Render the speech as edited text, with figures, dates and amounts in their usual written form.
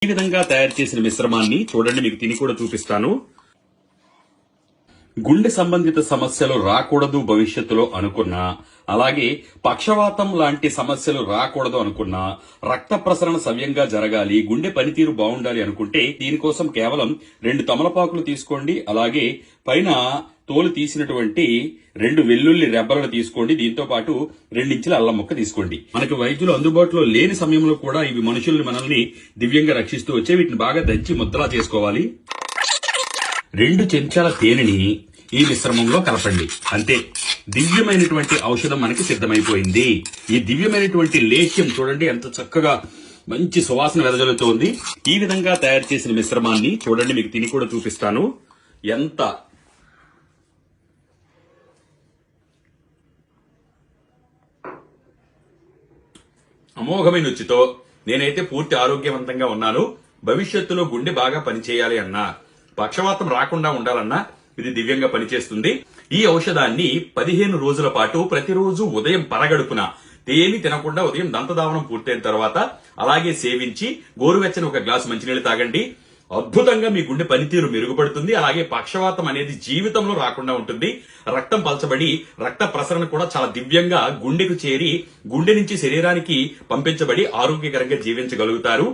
ఈ విధంగా తయారు చేసిన మిశ్రమాన్ని చూడండి, మీకు తిని కూడా చూపిస్తాను. గుండె సంబంధిత సమస్యలు రాకూడదు భవిష్యత్తులో అనుకున్నా, అలాగే పక్షవాతం లాంటి సమస్యలు రాకూడదు అనుకున్నా, రక్త ప్రసరణ సవ్యంగా జరగాలి, గుండె పనితీరు బాగుండాలి అనుకుంటే దీనికోసం కేవలం 2 తమలపాకులు తీసుకోండి. అలాగే పైన తోలు తీసినటువంటి 2 వెల్లుల్లి రెబ్బలను తీసుకోండి. దీంతో పాటు 2 ఇంచుల అల్లం ముక్క తీసుకోండి. మనకు వైద్యులు అందుబాటులో లేని సమయంలో కూడా ఇవి మనల్ని దివ్యంగా రక్షిస్తూ వచ్చే. వీటిని బాగా దంచి ముద్దలా చేసుకోవాలి. 2 చెంచాల తేనెని ఈ మిశ్రమంలో కలపండి. అంతే, దివ్యమైనటువంటి ఔషధం మనకి సిద్ధమైపోయింది. ఈ దివ్యమైనటువంటి లేహ్యం చూడండి ఎంత చక్కగా మంచి సువాసన వెదజల్లుతోంది. ఈ విధంగా తయారు చేసిన మిశ్రమాన్ని చూడండి, మీకు తిని కూడా చూపిస్తాను. ఎంత అమోఘమైన రుచితో నేనైతే పూర్తి ఆరోగ్యవంతంగా ఉన్నాను. భవిష్యత్తులో గుండె బాగా పనిచేయాలి అన్నా, పక్షవాతం రాకుండా ఉండాలన్నా ఇది దివ్యంగా పనిచేస్తుంది. ఈ ఔషధాన్ని 15 రోజుల పాటు ప్రతిరోజు ఉదయం పరగడుపున తేని తినకుండా ఉదయం దంతధావనం పూర్తయిన తర్వాత అలాగే సేవించి గోరువెచ్చని ఒక గ్లాసు మంచినీళ్ళు తాగండి. అద్భుతంగా మీ గుండె పనితీరు మెరుగుపడుతుంది. అలాగే పక్షవాతం అనేది జీవితంలో రాకుండా ఉంటుంది. రక్తం పలచబడి రక్త ప్రసరణ కూడా చాలా దివ్యంగా గుండెకు చేరి గుండె నుంచి శరీరానికి పంపించబడి ఆరోగ్యకరంగా జీవించగలుగుతారు.